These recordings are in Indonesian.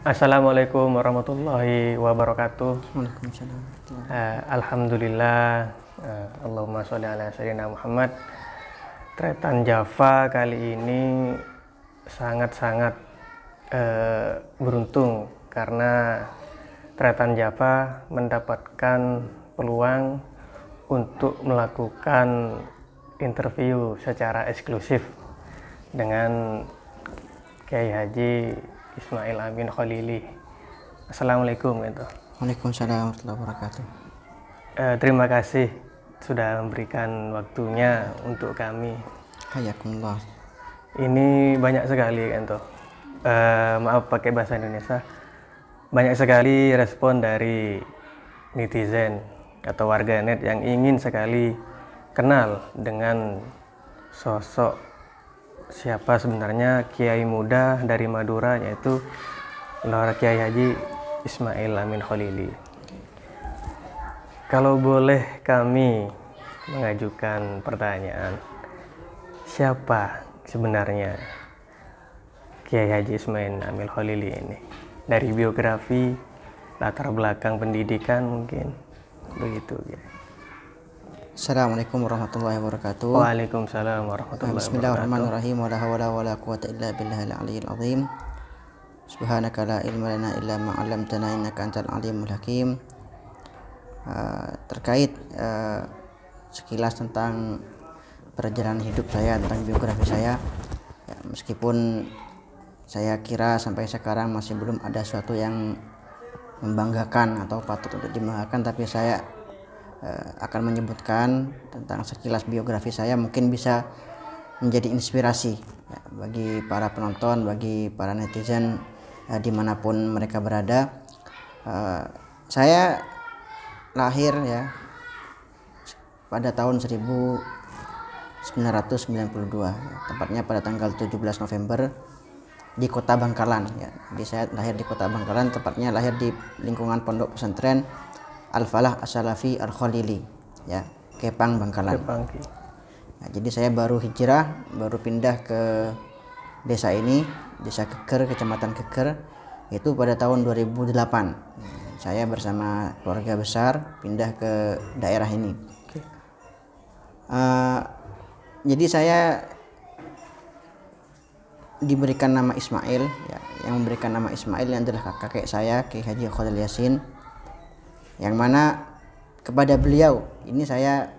Assalamualaikum warahmatullahi wabarakatuh. Waalaikumsalam. Alhamdulillah. Allahumma sholli ala sayyidina Muhammad. Tretan Java kali ini sangat-sangat beruntung karena Tretan Java mendapatkan peluang untuk melakukan interview secara eksklusif dengan Kiai Haji Ismail Amin Khalili. Assalamualaikum itu. Waalaikumsalam warahmatullahi wabarakatuh. Terima kasih sudah memberikan waktunya untuk kami. Hayakumullah. Ini banyak sekali kan toh. Maaf pakai bahasa Indonesia. Banyak sekali respon dari netizen atau warganet yang ingin sekali kenal dengan sosok siapa sebenarnya Kiai muda dari Madura, yaitu Lora Kiai Haji Ismail Amin Khalili. Kalau boleh kami mengajukan pertanyaan, siapa sebenarnya Kiai Haji Ismail Amin Khalili ini? Dari biografi, latar belakang pendidikan mungkin begitu ya. Assalamualaikum warahmatullahi wabarakatuh. Waalaikumsalam warahmatullahi wabarakatuh. Bismillahirrahmanirrahim. Wala hawla wala quwwata illa billahil aliyyil azim. Subhanaka la ilma lana illa ma 'allamtana innaka antal alimul hakim. Terkait sekilas tentang perjalanan hidup saya, tentang biografi saya, ya, meskipun saya kira sampai sekarang masih belum ada sesuatu yang membanggakan atau patut untuk dibanggakan, tapi saya akan menyebutkan tentang sekilas biografi saya, mungkin bisa menjadi inspirasi ya, bagi para penonton, bagi para netizen dimanapun mereka berada. Saya lahir ya pada tahun 1992 ya, tepatnya pada tanggal 17 November di Kota Bangkalan ya. Jadi saya lahir di Kota Bangkalan, tepatnya lahir di lingkungan Pondok Pesantren Al-Falah As-Salafi Al-Khalili ya, Kepang Bangkalan. Nah, jadi saya baru hijrah, baru pindah ke desa ini, Desa Keker, Kecamatan Keker, itu pada tahun 2008. Saya bersama keluarga besar pindah ke daerah ini. Jadi saya diberikan nama Ismail ya. Yang memberikan nama Ismail ini adalah kakek saya, Kiai Haji Khalil Yasin, yang mana kepada beliau ini saya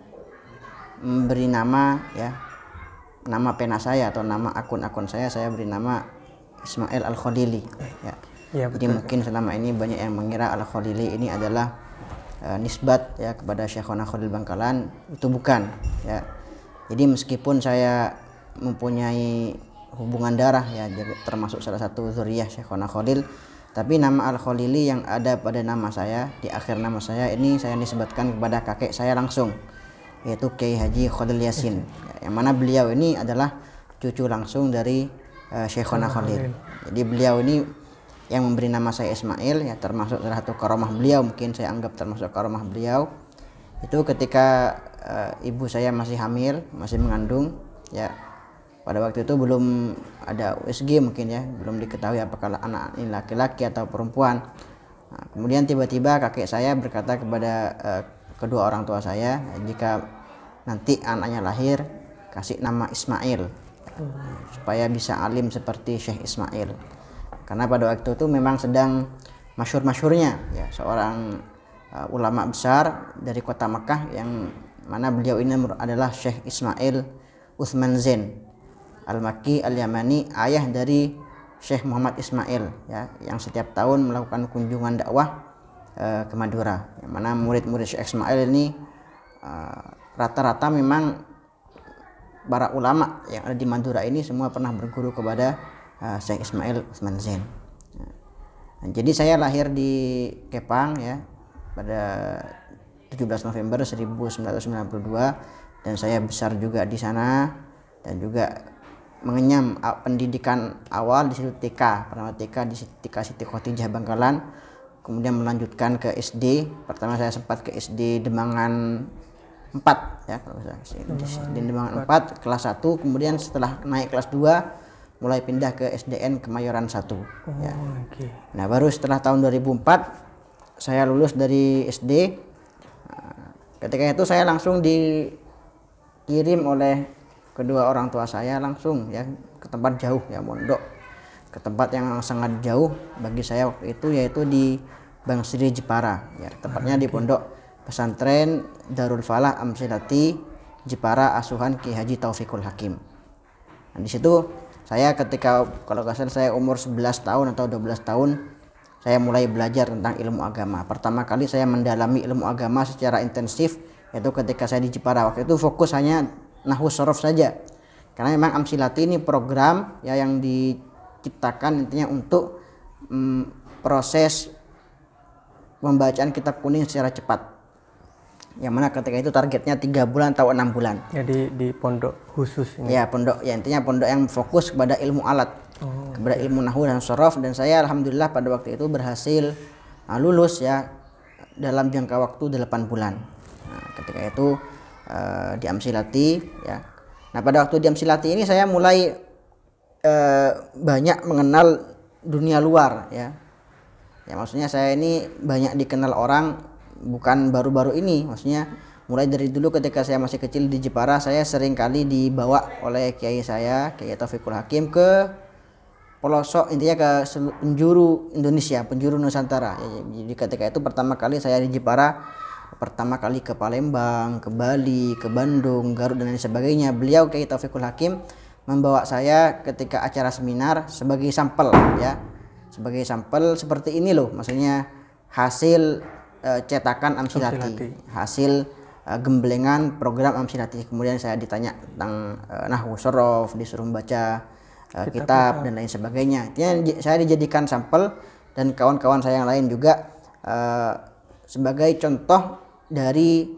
memberi nama ya, nama pena saya atau nama akun-akun saya beri nama Ismail Al-Khalili ya. Ya, jadi mungkin selama ini banyak yang mengira Al-Khalili ini adalah nisbat ya kepada Syekhona Khalil Bangkalan. Itu bukan ya. Jadi meskipun saya mempunyai hubungan darah ya, termasuk salah satu zuriyah Syekhona Khalil, tapi nama Al-Khalili yang ada pada nama saya, di akhir nama saya ini, saya nisbatkan kepada kakek saya langsung, yaitu Kiai Haji Khalil Yasin ya, yang mana beliau ini adalah cucu langsung dari Syekhona Khalil. Jadi beliau ini yang memberi nama saya Ismail ya, termasuk salah satu karomah beliau, mungkin saya anggap termasuk karomah beliau itu ketika ibu saya masih hamil, masih mengandung ya. Pada waktu itu belum ada USG mungkin ya, belum diketahui apakah anak ini laki-laki atau perempuan. Nah, kemudian tiba-tiba kakek saya berkata kepada kedua orang tua saya, jika nanti anaknya lahir kasih nama Ismail supaya bisa alim seperti Syekh Ismail. Karena pada waktu itu memang sedang masyhur-masyhurnya ya seorang ulama besar dari kota Makkah, yang mana beliau ini adalah Syekh Ismail Utsman Zain Al-Makki Al-Yamani, ayah dari Syekh Muhammad Ismail ya, yang setiap tahun melakukan kunjungan dakwah ke Madura, yang mana murid-murid Syekh Ismail ini rata-rata memang para ulama yang ada di Madura ini semua pernah berguru kepada Syekh Ismail Utsman Zain. Nah, jadi saya lahir di Kepang ya pada 17 November 1992, dan saya besar juga di sana dan juga mengenyam pendidikan awal di situ, TK, pertama TK di TK Siti Khotijah Bangkalan, kemudian melanjutkan ke SD. Pertama saya sempat ke SD Demangan 4 ya, kalau saya di Demangan 4 kelas 1, kemudian setelah naik kelas 2 mulai pindah ke SDN Kemayoran 1. Ya. Oke. Nah, baru setelah tahun 2004 saya lulus dari SD. Ketika itu saya langsung dikirim oleh kedua orang tua saya langsung ya ke tempat jauh ya, mondok ke tempat yang sangat jauh bagi saya waktu itu, yaitu di Bang Sri Jepara ya, tepatnya di pondok pesantren Darul Falah Amsilati Jepara asuhan Ki Haji Taufikul Hakim. Nah, di situ saya ketika kalau nggak salah saya umur 11 tahun atau 12 tahun saya mulai belajar tentang ilmu agama. Pertama kali saya mendalami ilmu agama secara intensif yaitu ketika saya di Jepara. Waktu itu fokus hanya nahwu shorof saja. Karena memang Amsilati ini program ya yang diciptakan intinya untuk proses pembacaan kitab kuning secara cepat. Yang mana ketika itu targetnya 3 bulan atau 6 bulan. Jadi di pondok khusus ini. Ya, pondok ya intinya pondok yang fokus kepada ilmu alat. Kepada ilmu nahwu dan shorof, dan saya alhamdulillah pada waktu itu berhasil lulus ya dalam jangka waktu 8 bulan. Nah, ketika itu di Amsilati ya. Nah, pada waktu di Amsilati ini saya mulai banyak mengenal dunia luar ya. Ya, maksudnya saya ini banyak dikenal orang bukan baru-baru ini, maksudnya mulai dari dulu ketika saya masih kecil di Jepara saya sering kali dibawa oleh kiai saya, Kiai Taufikul Hakim, ke pelosok intinya ke penjuru Indonesia, penjuru Nusantara. Ya, jadi ketika itu pertama kali saya di Jepara, pertama kali ke Palembang, ke Bali, ke Bandung, Garut dan lain sebagainya. Beliau Kiai Taufikul Hakim membawa saya ketika acara seminar sebagai sampel ya. Sebagai sampel seperti ini loh, maksudnya hasil cetakan Amsilati, hasil gemblengan program Amsilati. Kemudian saya ditanya tentang nahwu shorof, disuruh membaca kitab dan lain sebagainya. Intinya saya dijadikan sampel dan kawan-kawan saya yang lain juga sebagai contoh dari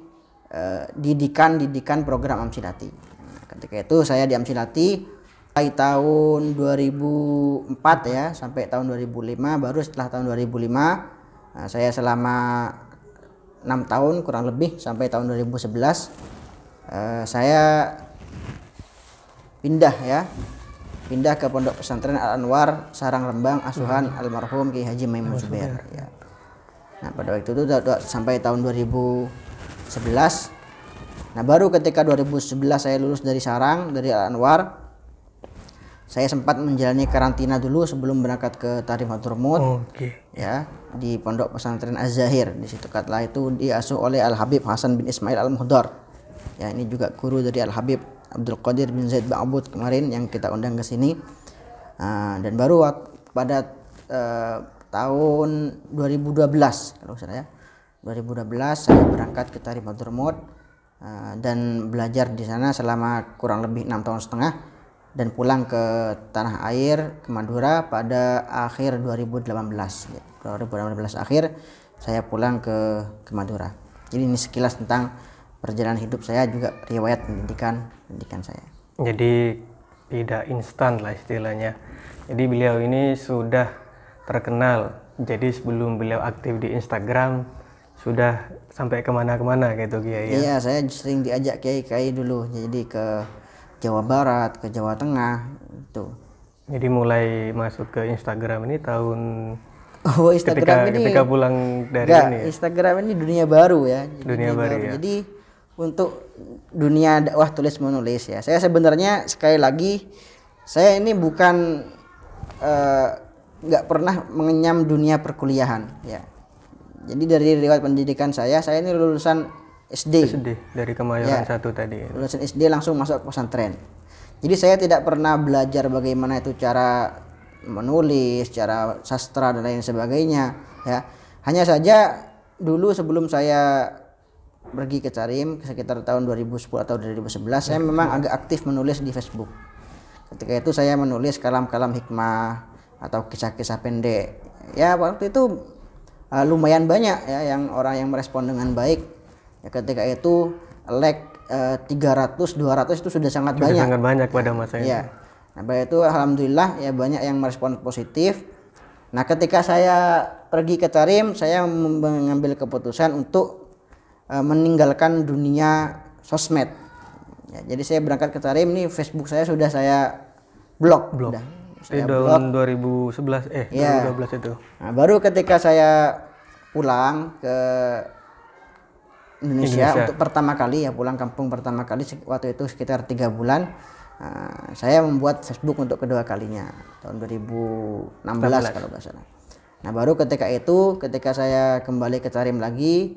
didikan program Amsilati. Nah, ketika itu saya di Amsilati mulai tahun 2004 ya sampai tahun 2005. Baru setelah tahun 2005 saya selama 6 tahun kurang lebih sampai tahun 2011 saya pindah ke Pondok Pesantren Al Anwar Sarang Rembang asuhan almarhum Ki Haji Maimun Zubair ya. Nah, pada waktu itu sampai tahun 2011. Nah, baru ketika 2011 saya lulus dari Sarang, dari Al Anwar, saya sempat menjalani karantina dulu sebelum berangkat ke Tarim Hadramut. Ya, di Pondok Pesantren Az-Zahir. Di situ kala itu diasuh oleh Al Habib Hasan bin Ismail Al Muhdar. Ya, ini juga guru dari Al Habib Abdul Qadir bin Zaid Ba'abud kemarin yang kita undang ke sini. Dan baru pada tahun 2012 kalau saya 2012 saya berangkat ke Tarim Hadramut dan belajar di sana selama kurang lebih 6 tahun setengah. Dan pulang ke tanah air, ke Madura pada akhir 2018. 2018 akhir saya pulang ke Madura. Jadi ini sekilas tentang perjalanan hidup saya, juga riwayat pendidikan saya. Jadi tidak instan lah istilahnya. Jadi beliau ini sudah terkenal. Jadi sebelum beliau aktif di Instagram sudah sampai kemana-kemana gitu Kiai ya? Iya, saya sering diajak Kiai dulu. Jadi ke Jawa Barat, ke Jawa Tengah itu. Jadi mulai masuk ke Instagram ini tahun Instagram ketika pulang dari ini ya? Instagram ini dunia baru ya. Dunia baru ya. Jadi untuk dunia dakwah tulis menulis ya. Saya sebenarnya sekali lagi saya ini bukan nggak pernah mengenyam dunia perkuliahan ya. Jadi dari riwayat pendidikan saya ini lulusan SD dari Kemayoran 1 tadi. Lulusan SD langsung masuk ke pesantren. Jadi saya tidak pernah belajar bagaimana itu cara menulis, cara sastra dan lain sebagainya ya. Hanya saja dulu sebelum saya pergi ke Tarim sekitar tahun 2010 atau 2011 saya memang agak aktif menulis di Facebook. Ketika itu saya menulis kalam-kalam hikmah atau kisah-kisah pendek. Ya waktu itu lumayan banyak ya yang orang yang merespon dengan baik. Ya, ketika itu like 300 200 itu sudah sangat banyak. Sangat banyak pada masa itu. Ya. Nah, pada itu alhamdulillah ya banyak yang merespon positif. Nah, ketika saya pergi ke Tarim, saya mengambil keputusan untuk meninggalkan dunia sosmed. Ya, jadi saya berangkat ke Tarim nih, Facebook saya sudah saya blok. Blok. Udah. Di Saya tahun 2011 Iya. 2012 itu. Nah, baru ketika saya pulang ke Indonesia untuk pertama kali, ya pulang kampung pertama kali, waktu itu sekitar 3 bulan, saya membuat Facebook untuk kedua kalinya tahun 2016 kalau nggak salah. Nah baru ketika saya kembali ke Tarim lagi,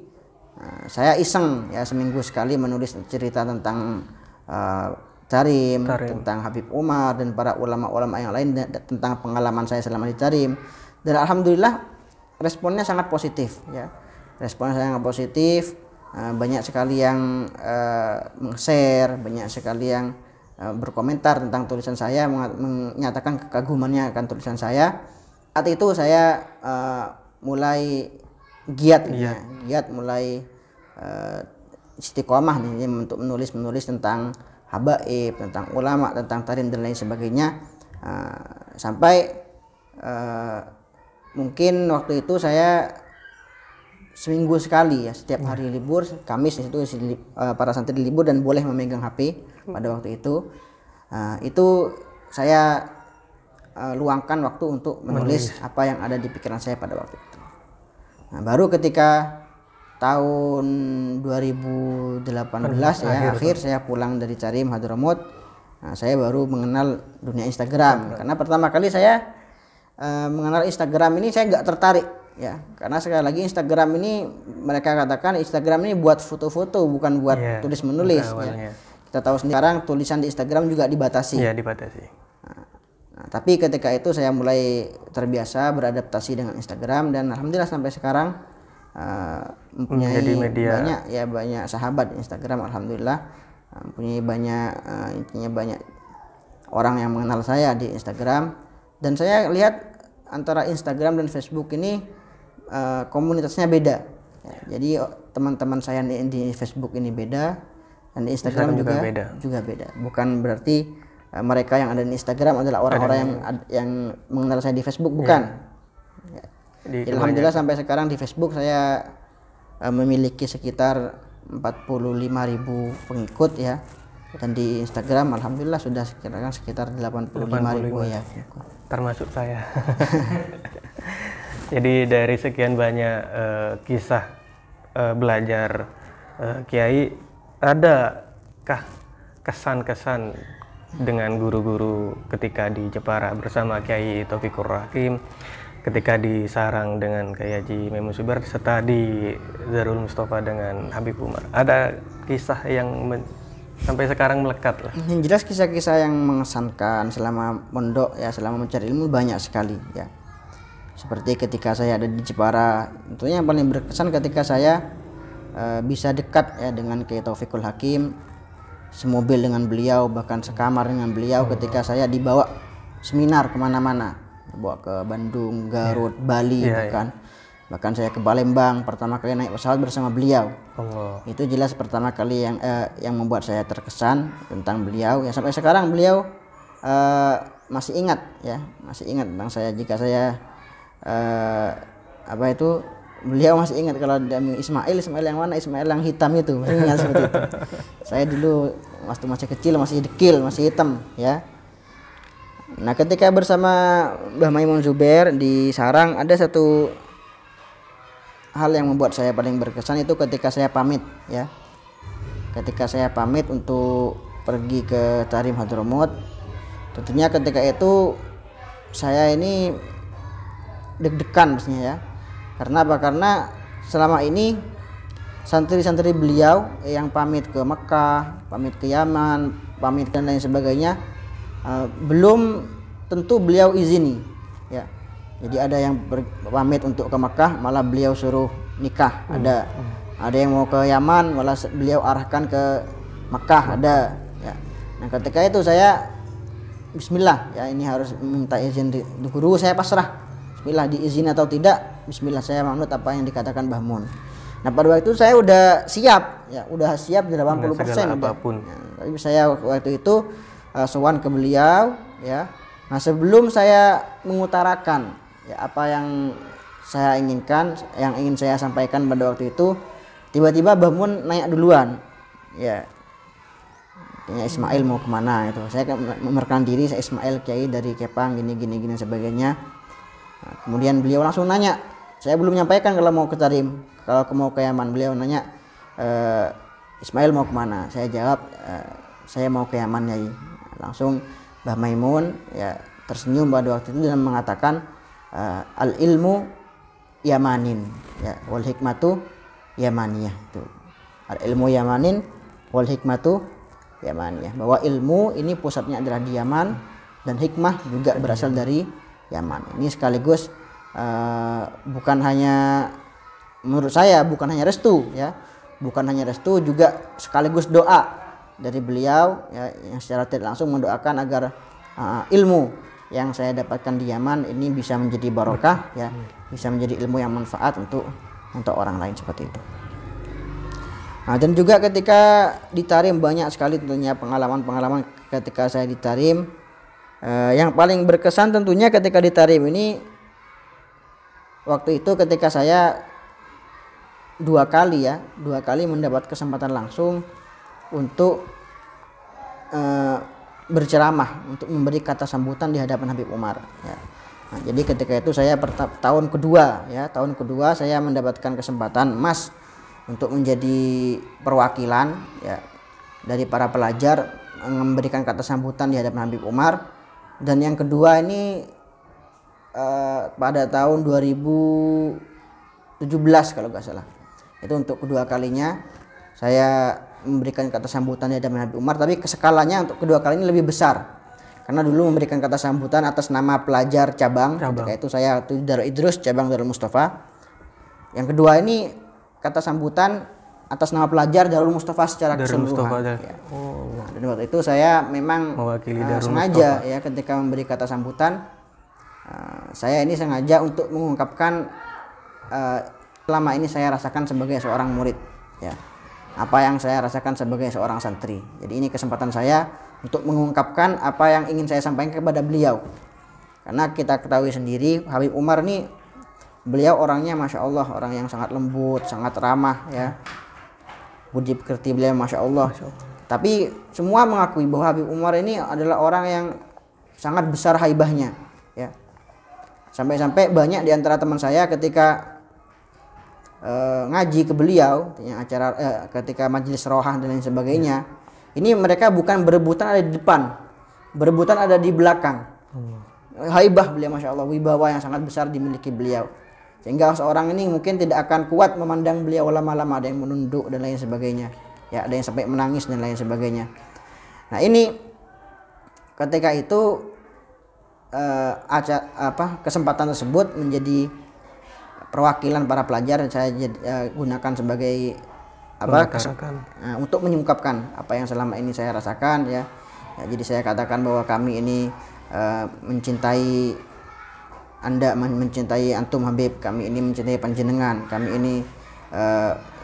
saya iseng ya seminggu sekali menulis cerita tentang Tarim, tentang Habib Umar dan para ulama-ulama yang lain, tentang pengalaman saya selama di Tarim. Dan alhamdulillah responnya sangat positif ya. Responnya sangat positif. Banyak sekali yang share, banyak sekali yang berkomentar tentang tulisan saya, menyatakan kekagumannya akan tulisan saya. Saat itu saya mulai giat mulai istiqomah nih untuk menulis tentang habaib, tentang ulama, tentang Tarim dan lain sebagainya, sampai mungkin waktu itu saya seminggu sekali ya, setiap hari libur Kamis itu para santri libur dan boleh memegang HP pada waktu itu. Itu saya luangkan waktu untuk menulis apa yang ada di pikiran saya pada waktu itu. Nah, baru ketika tahun 2018 akhir saya pulang dari Tarim Hadramaut, saya baru mengenal dunia Instagram. Karena pertama kali saya mengenal Instagram ini saya nggak tertarik ya, karena sekali lagi Instagram ini mereka katakan Instagram ini buat foto-foto bukan buat tulis menulis ya. Kita tahu sendiri sekarang tulisan di Instagram juga dibatasi. Iya, dibatasi. Nah, tapi ketika itu saya mulai terbiasa beradaptasi dengan Instagram dan alhamdulillah sampai sekarang mempunyai banyak sahabat di Instagram, alhamdulillah. Mempunyai banyak orang yang mengenal saya di Instagram, dan saya lihat antara Instagram dan Facebook ini komunitasnya beda ya, jadi teman-teman saya di Facebook ini beda dan di Instagram juga beda. Bukan berarti mereka yang ada di Instagram adalah orang-orang yang mengenal saya di Facebook, bukan ya. Alhamdulillah sampai sekarang di Facebook saya memiliki sekitar 45.000 pengikut ya, dan di Instagram alhamdulillah sudah sekitar 85.000 ya, termasuk saya. Jadi dari sekian banyak kisah belajar Kiai, adakah kesan-kesan dengan guru-guru ketika di Jepara bersama Kiai Taufikur Rahim, ketika di Sarang dengan Kiai Haji Maimun Zubair, serta di Darul Mustafa dengan Habib Umar? Ada kisah yang sampai sekarang melekat lah? Yang jelas kisah-kisah yang mengesankan selama mondok ya, selama mencari ilmu banyak sekali ya. Seperti ketika saya ada di Jepara, tentunya yang paling berkesan ketika saya bisa dekat ya dengan Kiai Taufikul Hakim, semobil dengan beliau, bahkan sekamar dengan beliau ketika saya dibawa seminar kemana-mana, dibawa ke Bandung, Garut, Bali, bahkan saya ke Palembang pertama kali naik pesawat bersama beliau. Itu jelas pertama kali yang membuat saya terkesan tentang beliau ya. Sampai sekarang beliau masih ingat tentang saya. Jika saya beliau masih ingat kalau Ismail yang mana, Ismail yang hitam itu, ingat seperti itu. Saya dulu waktu masih kecil masih dekil, masih hitam ya. Nah ketika bersama Mbah Maimun Zubair di Sarang, ada satu hal yang membuat saya paling berkesan, itu ketika saya pamit ya. Ketika saya pamit untuk pergi ke Tarim Hadramaut, tentunya ketika itu saya ini deg-degan pastinya ya. Karena apa? Karena selama ini santri-santri beliau yang pamit ke Mekah, pamit ke Yaman, pamit dan lain sebagainya, belum tentu beliau izini ya. Jadi ada yang pamit untuk ke Mekah malah beliau suruh nikah, ada yang mau ke Yaman malah beliau arahkan ke Mekah, ada ya. Nah ketika itu saya bismillah ya, ini harus minta izin di guru, saya pasrah, bismillah, diizin atau tidak, bismillah, saya manut apa yang dikatakan Mbah Mun. Nah pada waktu itu saya udah siap ya, udah siap 80% apapun. Ya, tapi saya waktu itu sowan ke beliau ya. Nah sebelum saya mengutarakan ya apa yang saya inginkan, yang ingin saya sampaikan pada waktu itu, tiba-tiba Mbah Mun nanya duluan ya. Tanya Ismail mau kemana itu. Saya memperkenalkan diri, saya Ismail Kiai dari Kepang gini dan sebagainya. Nah, kemudian beliau langsung nanya, saya belum menyampaikan kalau mau ke Tarim, kalau mau ke Yaman. Beliau nanya, Ismail mau kemana? Saya jawab, saya mau ke Yaman Yai. Langsung Mbah Maimun ya tersenyum pada waktu itu dan mengatakan, al ilmu yamanin ya wal hikmatu yamaniyah. Itu al ilmu yamanin wal hikmatu yamaniyah, bahwa ilmu ini pusatnya adalah di Yaman dan hikmah juga berasal dari Yaman. Ini sekaligus bukan hanya menurut saya bukan hanya restu ya, bukan hanya restu, juga sekaligus doa dari beliau ya, yang secara tidak langsung mendoakan agar ilmu yang saya dapatkan di Yaman ini bisa menjadi barokah ya, bisa menjadi ilmu yang manfaat untuk orang lain seperti itu. Nah, dan juga ketika di Tarim banyak sekali tentunya pengalaman ketika saya di Tarim. Yang paling berkesan tentunya ketika di Tarim ini, waktu itu ketika saya dua kali mendapat kesempatan langsung untuk berceramah, untuk memberi kata sambutan di hadapan Habib Umar ya. Nah, jadi ketika itu saya tahun kedua saya mendapatkan kesempatan emas untuk menjadi perwakilan ya dari para pelajar memberikan kata sambutan di hadapan Habib Umar. Dan yang kedua ini pada tahun 2017 kalau nggak salah, itu untuk kedua kalinya saya memberikan kata sambutan di hadapan Habib Umar, tapi skalanya untuk kedua kali ini lebih besar karena dulu memberikan kata sambutan atas nama pelajar cabang. Ketika itu saya Darul Idrus cabang Darul Mustafa. Yang kedua ini kata sambutan atas nama pelajar Darul Mustafa secara keseluruhan. Ya. Nah, dan waktu itu saya memang sengaja ya ketika memberi kata sambutan, saya ini sengaja untuk mengungkapkan selama ini saya rasakan sebagai seorang murid ya, apa yang saya rasakan sebagai seorang santri. Jadi ini kesempatan saya untuk mengungkapkan apa yang ingin saya sampaikan kepada beliau, karena kita ketahui sendiri Habib Umar ini beliau orangnya Masya Allah, orang yang sangat lembut, sangat ramah ya, budi pekerti beliau Masya Allah. Tapi semua mengakui bahwa Habib Umar ini adalah orang yang sangat besar haibahnya ya. Sampai-sampai banyak di antara teman saya ketika ngaji ke beliau yang acara ketika majelis rohah dan lain sebagainya, ini mereka bukan berebutan ada di depan, berebutan ada di belakang. Haibah beliau Masya Allah, wibawa yang sangat besar dimiliki beliau, sehingga seorang ini mungkin tidak akan kuat memandang beliau lama-lama, ada yang menunduk dan lain sebagainya ya, ada yang sampai menangis dan lain sebagainya. Nah ini ketika itu kesempatan tersebut menjadi perwakilan para pelajar, saya gunakan sebagai untuk mengungkapkan apa yang selama ini saya rasakan ya. Jadi saya katakan bahwa kami ini mencintai Anda, mencintai antum Habib, kami ini mencintai panjenengan, kami ini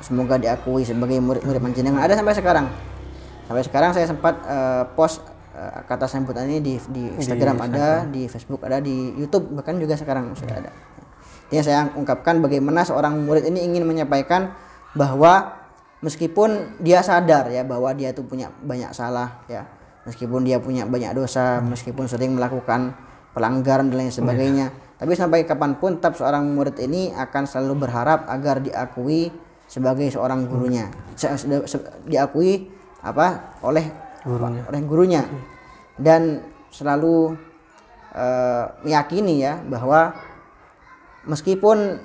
semoga diakui sebagai murid-murid panjenengan. Ada sampai sekarang saya sempat post kata sambutan ini di Instagram ada, di Facebook ada, di YouTube bahkan juga sekarang sudah ada. Ini saya ungkapkan bagaimana seorang murid ini ingin menyampaikan bahwa meskipun dia sadar ya bahwa dia itu punya banyak salah ya, meskipun dia punya banyak dosa, meskipun sering melakukan pelanggaran dan lain sebagainya, tapi sampai kapanpun tetap seorang murid ini akan selalu berharap agar diakui sebagai seorang gurunya, diakui oleh gurunya, dan selalu meyakini ya bahwa meskipun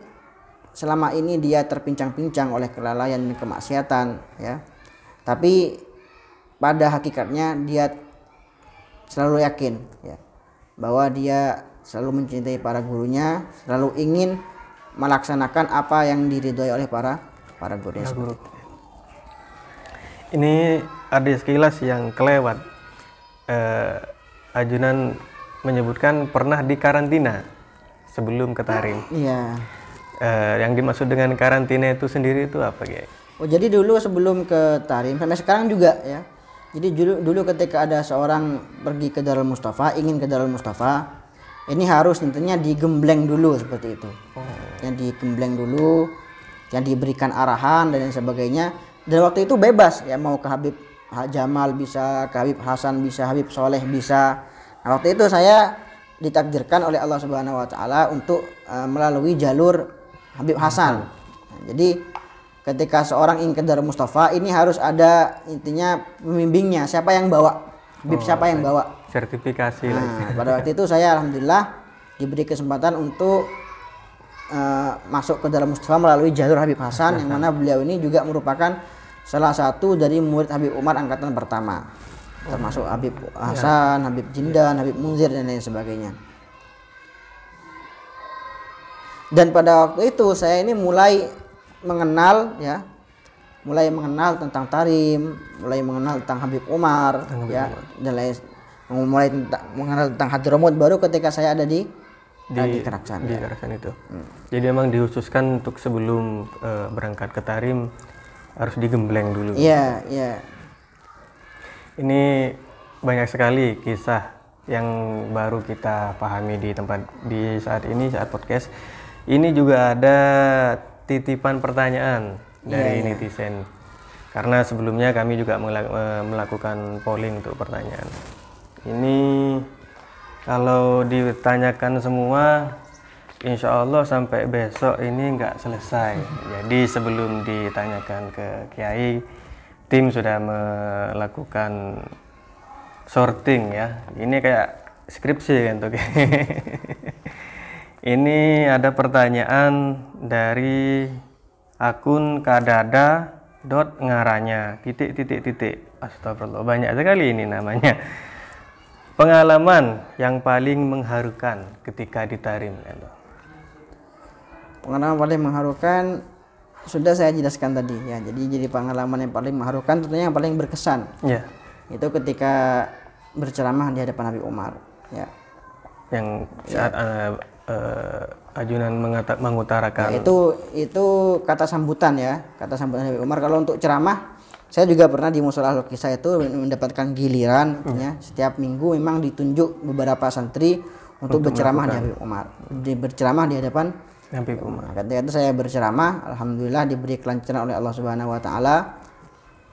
selama ini dia terpincang-pincang oleh kelalaian dan kemaksiatan ya, tapi pada hakikatnya dia selalu yakin ya bahwa dia selalu mencintai para gurunya, selalu ingin melaksanakan apa yang diridhoi oleh para gurunya. Ini ada sekilas yang kelewat. Ajunan menyebutkan pernah di karantina sebelum ke Tarim. Iya. Yang dimaksud dengan karantina itu sendiri itu apa, Kiai? Oh, jadi dulu sebelum ke Tarim sampai sekarang juga ya. Jadi dulu ketika ada seorang pergi ke Darul Mustafa, ingin ke Darul Mustafa, ini harus tentunya digembleng dulu seperti itu. Yang digembleng dulu, yang diberikan arahan dan lain sebagainya. Dan waktu itu bebas ya, mau ke Habib Jamal bisa, ke Habib Hasan bisa, Habib Soleh bisa. Nah, waktu itu saya ditakdirkan oleh Allah Subhanahu wa taala untuk melalui jalur Habib Hasan. Nah, jadi ketika seorang ingin ke Darul Mustafa ini harus ada intinya pembimbingnya, siapa yang bawa Habib, siapa yang bawa sertifikasi lah. Nah, pada waktu itu saya alhamdulillah diberi kesempatan untuk masuk ke Darul Mustafa melalui jalur Habib Hasan, yang mana beliau ini juga merupakan salah satu dari murid Habib Umar angkatan pertama, termasuk Habib Hasan, Habib Jindan, Habib Munzir dan lain sebagainya. Dan pada waktu itu saya ini mulai mengenal tentang Tarim, mulai mengenal tentang Habib Umar, dan lain, mulai mengenal tentang Hadramut baru ketika saya ada di Keraksan. Di Keraksan itu. Jadi memang dihususkan untuk sebelum berangkat ke Tarim harus digembleng dulu. Iya, iya. Ini banyak sekali kisah yang baru kita pahami di saat podcast. Ini juga ada titipan pertanyaan dari netizen. Karena sebelumnya kami juga melakukan polling untuk pertanyaan. Ini kalau ditanyakan semua, insya Allah sampai besok ini nggak selesai. Jadi sebelum ditanyakan ke Kiai, tim sudah melakukan sorting ya. Ini kayak skripsi kan tuh. Ini ada pertanyaan dari akun kadada.ngaranya Astagfirullah, banyak sekali ini namanya. Pengalaman yang paling mengharukan ketika di Tarim. Pengalaman paling mengharukan sudah saya jelaskan tadi ya. Jadi pengalaman yang paling mengharukan tentunya yang paling berkesan. Ya. Itu ketika berceramah di hadapan Habib Umar. Ya. Yang saat ajunan mengutarakan. Ya, itu kata sambutan ya, kata sambutan Habib Umar. Kalau untuk ceramah, saya juga pernah di Musola Al-Kisah itu mendapatkan giliran. Ya, setiap minggu memang ditunjuk beberapa santri untuk berceramah di Habib Umar. Berceramah di hadapan Habib Umar. Ketika itu saya berceramah, alhamdulillah diberi kelancaran oleh Allah Subhanahu wa taala,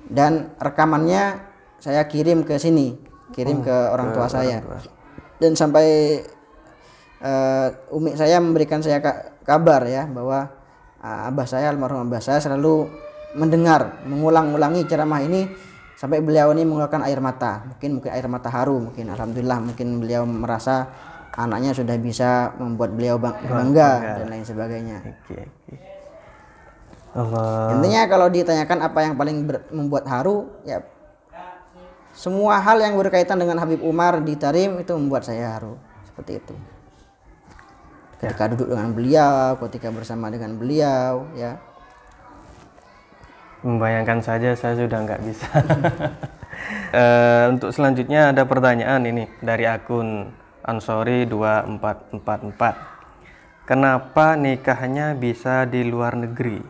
dan rekamannya saya kirim ke sini, ke orang tua saya. Dan sampai umi saya memberikan saya kabar ya bahwa almarhum abah saya selalu mengulang-ulangi ceramah ini sampai beliau ini mengeluarkan air mata, mungkin air mata haru, alhamdulillah mungkin beliau merasa anaknya sudah bisa membuat beliau bangga dan lain sebagainya. Allah. Intinya kalau ditanyakan apa yang paling membuat haru, ya semua hal yang berkaitan dengan Habib Umar di Tarim itu membuat saya haru, seperti itu. Ketika duduk dengan beliau, ketika bersama dengan beliau, ya. Membayangkan saja saya sudah nggak bisa. Untuk selanjutnya ada pertanyaan ini dari akun Ansori 2444. Kenapa nikahnya bisa di luar negeri,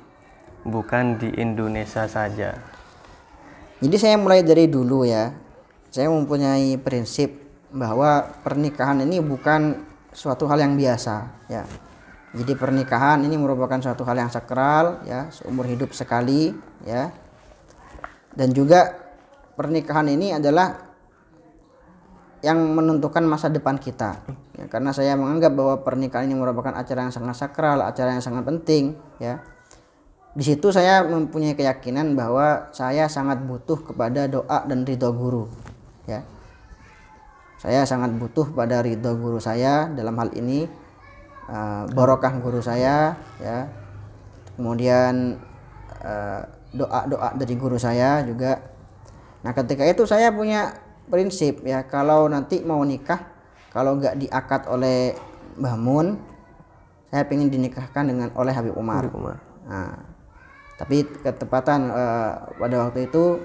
bukan di Indonesia saja? Jadi saya mulai dari dulu ya, saya mempunyai prinsip bahwa pernikahan ini bukan suatu hal yang biasa ya. Jadi pernikahan ini merupakan suatu hal yang sakral ya, seumur hidup sekali ya. Dan juga pernikahan ini adalah yang menentukan masa depan kita ya, karena saya menganggap bahwa pernikahan ini merupakan acara yang sangat sakral, acara yang sangat penting ya. Di situ saya mempunyai keyakinan bahwa saya sangat butuh kepada doa dan ridho guru ya. Saya sangat butuh pada ridho guru saya dalam hal ini, barokah guru saya ya, kemudian doa-doa dari guru saya juga. Nah ketika itu saya punya prinsip ya, kalau nanti mau nikah, kalau nggak diakad oleh Mbah Mun, saya pengen dinikahkan oleh Habib Umar. Nah, tapi ketepatan pada waktu itu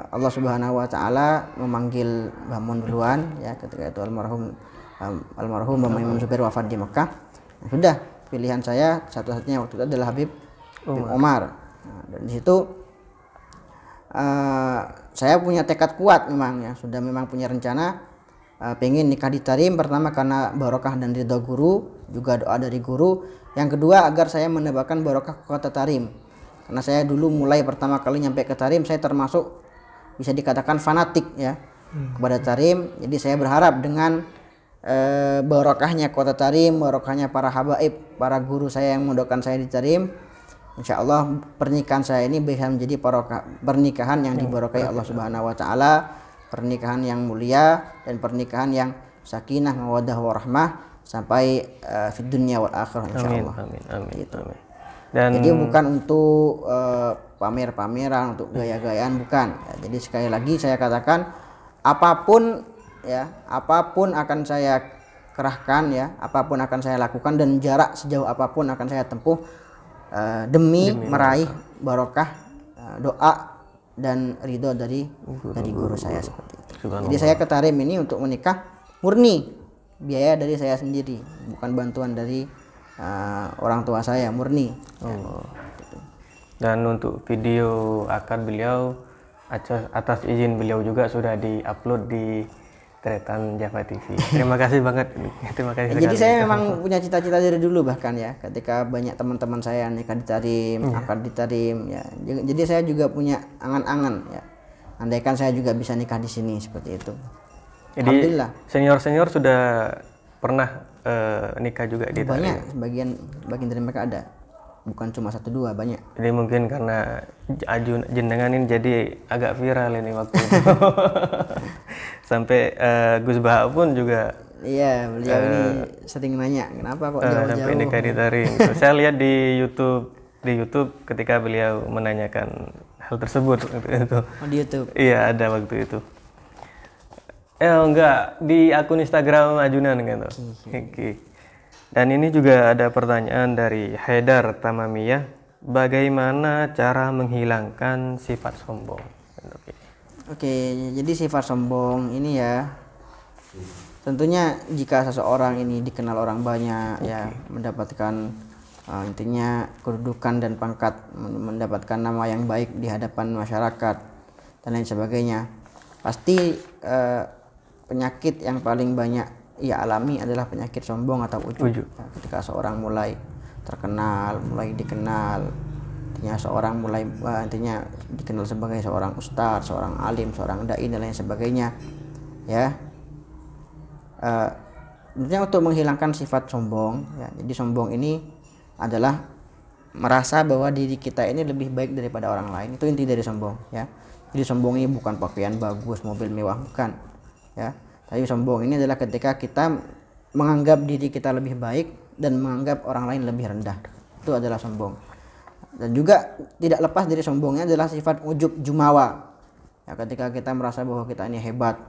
Allah Subhanahu wa taala memanggil Mbah Mun duluan ya, ketika itu almarhum Mbah Maimun Zubair wafat di Mekah. Nah, sudah pilihan saya satu-satunya waktu itu adalah Habib Umar. Nah, dan di situ saya punya tekad kuat memang ya, sudah memang punya rencana pengen nikah di Tarim, pertama karena barokah dan ridho guru, juga doa dari guru. Yang kedua agar saya mendapatkan barokah kota Tarim, karena saya dulu mulai pertama kali nyampe ke Tarim saya termasuk bisa dikatakan fanatik ya kepada Tarim. Jadi saya berharap dengan barokahnya kota Tarim, barokahnya para habaib, para guru saya yang mendoakan saya di Tarim, insya Allah pernikahan saya ini bisa menjadi pernikahan yang diberkahi Allah Subhanahu Wa Taala, pernikahan yang mulia dan pernikahan yang sakinah, mawaddah, warahmah sampai fid dunya wal akhirah insyaallah. Amin. Gitu. Amin. Dan jadi bukan untuk pamer-pameran, untuk gaya-gayaan, bukan. Ya, jadi sekali lagi saya katakan apapun akan saya kerahkan ya, apapun akan saya lakukan dan jarak sejauh apapun akan saya tempuh demi meraih barokah doa dan ridho dari guru saya seperti itu. Jadi saya ke Tarim ini untuk menikah murni biaya dari saya sendiri, bukan bantuan dari orang tua saya, murni. Dan untuk video akad beliau atas izin beliau juga sudah diupload di Tretan Java TV. Terima kasih banget. Terima kasih. Jadi saya memang punya cita-cita dari dulu bahkan ya, ketika banyak teman-teman saya nikah di Tarim, akad di Tarim ya. Jadi saya juga punya angan-angan ya. Andaikan saya juga bisa nikah di sini seperti itu. Jadi Alhamdulillah. Senior sudah pernah nikah juga di Tarim. Banyak, bagian dari mereka ada. Bukan cuma 1-2, banyak. Jadi mungkin karena jenengan ini jadi agak viral ini waktu itu. Sampai Gus Baha pun juga. Iya, beliau ini sering nanya, kenapa kok jauh-jauh. Sampai nikah di Tarim. Saya lihat di YouTube ketika beliau menanyakan hal tersebut itu. Oh, di YouTube. Iya, ada waktu itu. Enggak, di akun Instagram Ajunan gitu. Oke. Dan ini juga ada pertanyaan dari Haidar Tamamiyah, bagaimana cara menghilangkan sifat sombong? Oke, jadi sifat sombong ini ya, tentunya jika seseorang ini dikenal orang banyak ya, mendapatkan intinya kedudukan dan pangkat, mendapatkan nama yang baik di hadapan masyarakat dan lain sebagainya, pasti penyakit yang paling banyak ia alami adalah penyakit sombong atau ujub. Nah, ketika seorang mulai terkenal, mulai dikenal, intinya seorang mulai intinya dikenal sebagai seorang ustadz, seorang alim, seorang dai dan lain sebagainya, ya. Intinya untuk menghilangkan sifat sombong, ya. Jadi sombong ini adalah merasa bahwa diri kita ini lebih baik daripada orang lain. Itu inti dari sombong, ya. Jadi sombong ini bukan pakaian bagus, mobil mewah, bukan, ya. Tapi sombong ini adalah ketika kita menganggap diri kita lebih baik dan menganggap orang lain lebih rendah. Itu adalah sombong. Dan juga tidak lepas dari sombongnya adalah sifat ujub jumawa. Ya, ketika kita merasa bahwa kita ini hebat,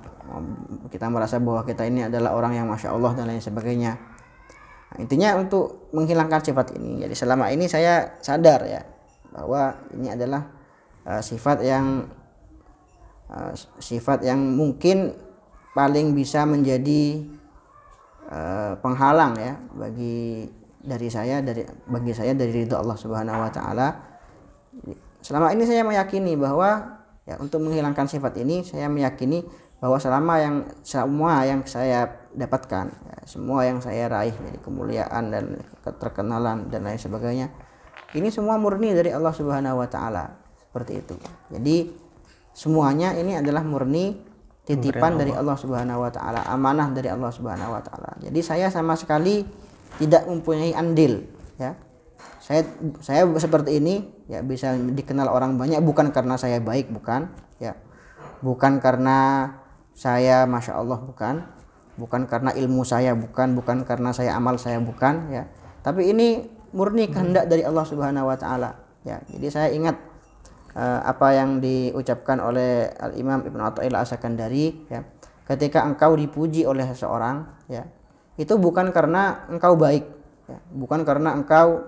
kita merasa bahwa kita ini adalah orang yang masya Allah dan lain sebagainya. Nah, intinya untuk menghilangkan sifat ini. Jadi selama ini saya sadar ya bahwa ini adalah sifat yang mungkin paling bisa menjadi penghalang ya bagi saya dari ridho Allah Subhanahu Wa Taala. Selama ini saya meyakini bahwa ya untuk menghilangkan sifat ini saya meyakini bahwa semua yang saya dapatkan, ya, semua yang saya raih dari kemuliaan dan keterkenalan dan lain sebagainya, ini semua murni dari Allah Subhanahu Wa Taala, seperti itu. Jadi semuanya ini adalah murni titipan dari Allah Subhanahu Wa Taala, amanah dari Allah Subhanahu Wa Taala. Jadi saya sama sekali tidak mempunyai andil, ya. Saya seperti ini ya bisa dikenal orang banyak bukan karena saya baik, bukan, ya. Bukan karena saya masya Allah, bukan karena ilmu saya, bukan karena saya amal saya, bukan, ya. Tapi ini murni kehendak dari Allah Subhanahu Wa Taala, ya. Jadi saya ingat apa yang diucapkan oleh Al-Imam Ibnu Athaillah As-Sakandari, ya, ketika engkau dipuji oleh seseorang, ya, itu bukan karena engkau baik, ya, bukan karena engkau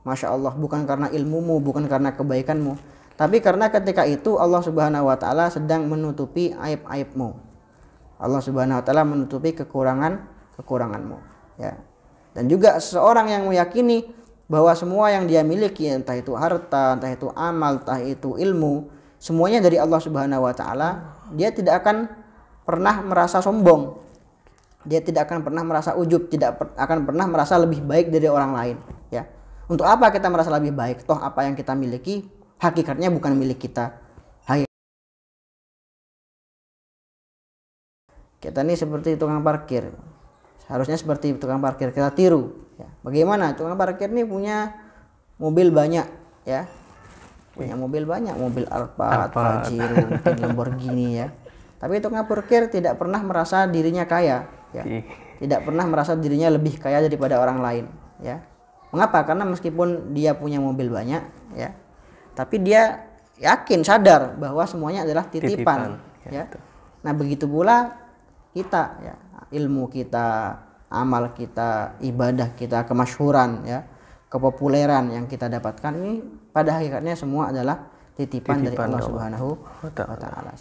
masya Allah, bukan karena ilmumu, bukan karena kebaikanmu, tapi karena ketika itu Allah Subhanahu Wa Taala sedang menutupi aib-aibmu, Allah Subhanahu Wa Taala menutupi kekuranganmu, ya. Dan juga seseorang yang meyakini bahwa semua yang dia miliki, entah itu harta, entah itu amal, entah itu ilmu, semuanya dari Allah Subhanahu Wa Taala, dia tidak akan pernah merasa sombong, dia tidak akan pernah merasa ujub, tidak akan pernah merasa lebih baik dari orang lain, ya. Untuk apa kita merasa lebih baik? Toh apa yang kita miliki hakikatnya bukan milik kita, kita ini seperti tukang parkir, seharusnya seperti tukang parkir kita tiru ya. Bagaimana tukang parkir ini punya mobil banyak ya, punya mobil banyak, mobil Alphard, Pajero, mungkin Lamborghini ya, tapi tukang parkir tidak pernah merasa dirinya kaya ya, tidak pernah merasa dirinya lebih kaya daripada orang lain ya. Mengapa? Karena meskipun dia punya mobil banyak ya, tapi dia yakin, sadar bahwa semuanya adalah titipan ya. Nah begitu pula kita ya, ilmu kita, amal kita, ibadah kita, kemasyhuran ya, kepopuleran yang kita dapatkan ini pada hakikatnya semua adalah titipan dari Allah Subhanahu wa taala.